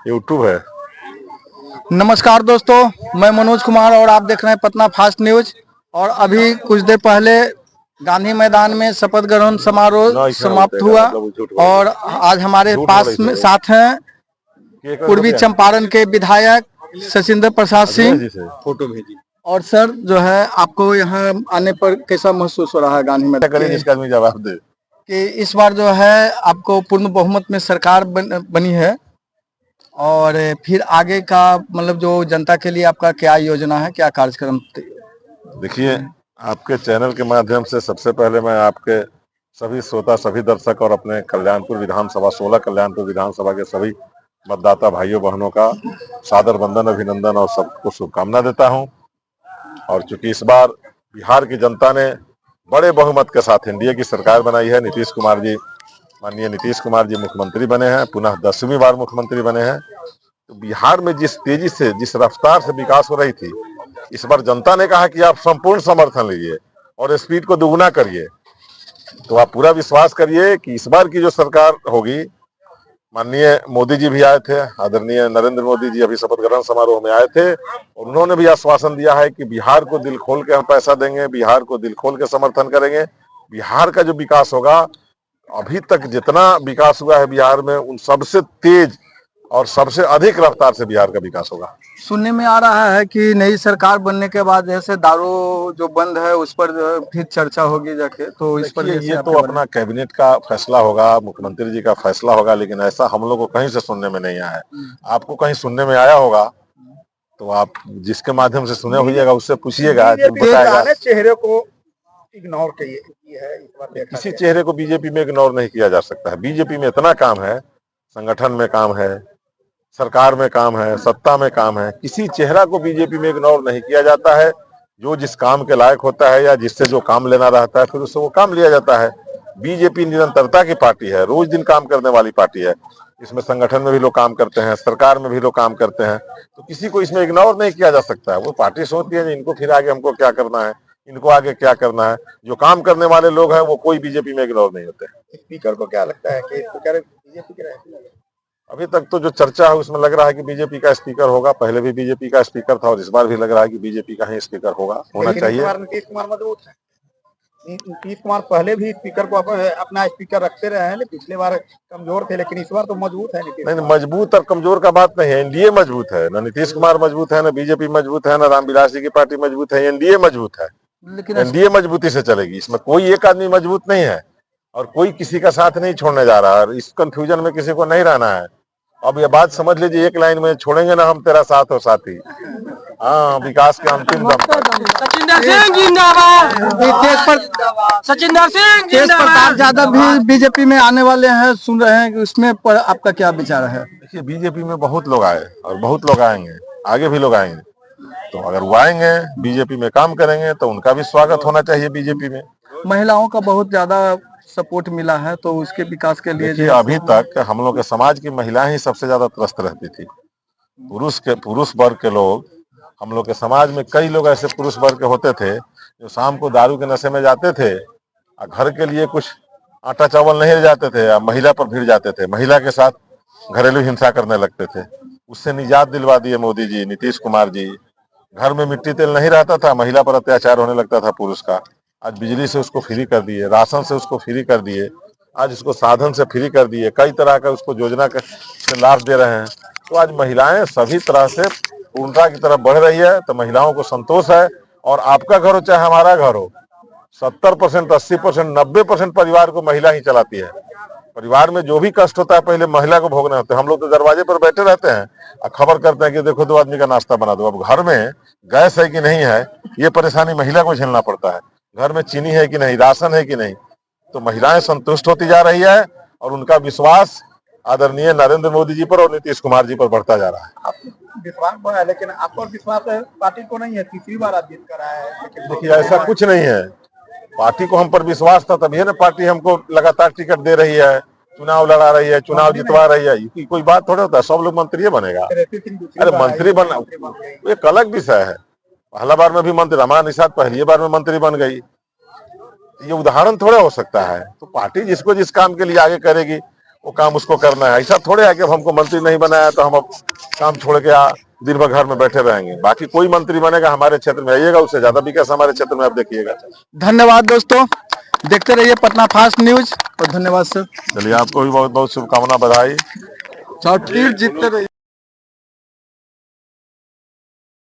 YouTube है। नमस्कार दोस्तों, मैं मनोज कुमार और आप देख रहे हैं पटना फास्ट न्यूज। और अभी कुछ देर पहले गांधी मैदान में शपथ ग्रहण समारोह समाप्त हुआ और आज हमारे पास में साथ हैं पूर्वी चंपारण के विधायक शशिंदर प्रसाद सिंह। फोटो भेजी और सर जो है आपको यहाँ आने पर कैसा महसूस हो रहा है गांधी मैदान जिसका आदमी जवाब दे कि इस बार जो है आपको पूर्ण बहुमत में सरकार बनी है और फिर आगे का मतलब जो जनता के लिए आपका क्या योजना है, क्या कार्यक्रम? देखिए, आपके चैनल के माध्यम से सबसे पहले मैं आपके सभी श्रोता, सभी दर्शक और अपने कल्याणपुर विधानसभा 16 कल्याणपुर विधानसभा के सभी मतदाता भाइयों बहनों का सादर वंदन, अभिनंदन और सबको शुभकामना देता हूं। और चूंकि इस बार बिहार की जनता ने बड़े बहुमत के साथ एनडीए की सरकार बनाई है, नीतीश कुमार जी, माननीय नीतीश कुमार जी मुख्यमंत्री बने हैं, पुनः 10वीं बार मुख्यमंत्री बने हैं। तो बिहार में जिस तेजी से, जिस रफ्तार से विकास हो रही थी, इस बार जनता ने कहा कि आप संपूर्ण समर्थन लीजिए और स्पीड को दुगुना करिए। तो आप पूरा विश्वास करिए कि इस बार की जो सरकार होगी, माननीय मोदी जी भी आए थे, आदरणीय नरेंद्र मोदी जी अभी शपथ ग्रहण समारोह में आए थे और उन्होंने भी आश्वासन दिया है कि बिहार को दिल खोल के हम पैसा देंगे, बिहार को दिल खोल के समर्थन करेंगे। बिहार का जो विकास होगा, अभी तक जितना विकास हुआ है बिहार में, उन सबसे तेज और सबसे अधिक रफ्तार से बिहार का विकास होगा। सुनने में आ रहा है कि नई सरकार बनने के बाद जैसे दारू जो बंद है उस पर फिर चर्चा होगी जाके, तो इस पर ये तो अपना कैबिनेट का फैसला होगा, मुख्यमंत्री जी का फैसला होगा, लेकिन ऐसा हम लोग को कहीं से सुनने में नहीं आया है। आपको कहीं सुनने में आया होगा तो आप जिसके माध्यम से सुने होइएगा उससे पूछिएगा, चेहरे को इग्नोर किया है इस बार। किसी चेहरे को बीजेपी में इग्नोर नहीं किया जा सकता है। बीजेपी में इतना काम है, संगठन में काम है, सरकार में काम है, सत्ता में काम है, किसी चेहरा को बीजेपी में इग्नोर नहीं किया जाता है। जो जिस काम के लायक होता है या जिससे जो काम लेना रहता है फिर उससे वो काम लिया जाता है। बीजेपी निरंतरता की पार्टी है, रोज दिन काम करने वाली पार्टी है। इसमें संगठन में भी लोग काम करते हैं, सरकार में भी लोग काम करते हैं, तो किसी को इसमें इग्नोर नहीं किया जा सकता है। वो पार्टी सोचती है इनको फिर आगे हमको क्या करना है, इनको आगे क्या करना है। जो काम करने वाले लोग हैं वो कोई बीजेपी में इग्नोर नहीं होते। स्पीकर को क्या लगता है कि स्पीकर बीजेपी के रहेगा? अभी तक तो जो चर्चा है उसमें लग रहा है कि बीजेपी का स्पीकर होगा। पहले भी बीजेपी का स्पीकर था और इस बार भी लग रहा है कि बीजेपी का ही स्पीकर होना चाहिए। नीतीश कुमार मजबूत है। नीतीश कुमार पहले भी स्पीकर को अपना स्पीकर रखते रहे हैं, पिछले बार कमजोर थे, लेकिन इस बार तो मजबूत है। नहीं, मजबूत और कमजोर का बात नहीं है। एनडीए मजबूत है, ना नीतीश कुमार मजबूत है, ना बीजेपी मजबूत है, ना रामविलास जी की पार्टी मजबूत है। एनडीए मजबूत है, लेकिन एनडीए मजबूती से चलेगी। इसमें कोई एक आदमी मजबूत नहीं है और कोई किसी का साथ नहीं छोड़ने जा रहा है। इस कंफ्यूजन में किसी को नहीं रहना है। अब ये बात समझ लीजिए, एक लाइन में छोड़ेंगे ना हम तेरा साथ हो साथी। हाँ, विकास के अंतिम दम सचिंदर सिंह जिंदाबाद। सचिंदर सिंह तेज प्रताप यादव भी बीजेपी में आने वाले हैं, सुन रहे हैं कि उसमें पर आपका क्या विचार है? देखिए, बीजेपी में बहुत लोग आए और बहुत लोग आएंगे, आगे भी लोग आएंगे। तो अगर वो आएंगे, बीजेपी में काम करेंगे तो उनका भी स्वागत होना चाहिए बीजेपी में। महिलाओं का बहुत ज्यादा सपोर्ट मिला है, तो उसके विकास के लिए अभी तक हम लोग के समाज की महिलाएं ही सबसे ज्यादा त्रस्त रहती थी। पुरुष वर्ग के लोग, हम लोग के समाज में कई लोग ऐसे पुरुष वर्ग के होते थे जो शाम को दारू के नशे में जाते थे और घर के लिए कुछ आटा चावल नहीं ले जाते थे, या महिला पर भिड़ जाते थे, महिला के साथ घरेलू हिंसा करने लगते थे। उससे निजात दिलवा दिए मोदी जी, नीतीश कुमार जी। घर में मिट्टी तेल नहीं रहता था, महिला पर अत्याचार होने लगता था पुरुष का। आज बिजली से उसको फ्री कर दिए, राशन से उसको फ्री कर दिए, आज उसको साधन से फ्री कर दिए, कई तरह का उसको योजना से लाभ दे रहे हैं। तो आज महिलाएं सभी तरह से पूर्णता की तरफ बढ़ रही है। तो महिलाओं को संतोष है। और आपका घर हो चाहे हमारा घर हो, 70%, 80%, 90% परिवार को महिला ही चलाती है। परिवार में जो भी कष्ट होता है पहले महिला को भोगना होता है। हम लोग तो दरवाजे पर बैठे रहते हैं और खबर करते हैं कि देखो 2 आदमी का नाश्ता बना दो। अब घर में गैस है कि नहीं है, ये परेशानी महिला को झेलना पड़ता है। घर में चीनी है कि नहीं, राशन है कि नहीं। तो महिलाएं संतुष्ट होती जा रही है और उनका विश्वास आदरणीय नरेंद्र मोदी जी पर और नीतीश कुमार जी पर बढ़ता जा रहा है। आपको विश्वास बढ़ा है, लेकिन आपको विश्वास पार्टी को नहीं है? तीसरी बार आप जीत कर आए हैं। देखिए, ऐसा कुछ नहीं है। पार्टी को हम पर विश्वास था, तभी ना पार्टी हमको लगातार टिकट दे रही है, चुनाव लड़ा रही है, चुनाव जितवा रही है। कोई बात थोड़ा होता है, सब लोग मंत्री बनेगा। अरे मंत्री बनना एक अलग विषय है। पहला बार में भी मंत्री, रमा निषाद पहली बार में मंत्री बन गई। ये उदाहरण थोड़ा हो सकता है। तो पार्टी जिसको जिस काम के लिए आगे करेगी वो काम उसको करना है। ऐसा थोड़े है कि अब हमको मंत्री नहीं बनाया तो हम अब काम छोड़ के दिन भर घर में बैठे रहेंगे। बाकी कोई मंत्री बनेगा हमारे क्षेत्र में आइएगा, उससे ज्यादा विकास हमारे क्षेत्र में आप देखिएगा। धन्यवाद दोस्तों, देखते रहिए पटना फास्ट न्यूज और धन्यवाद सर। चलिए, आपको भी बहुत बहुत शुभकामना, बधाई। जीतते रहिए।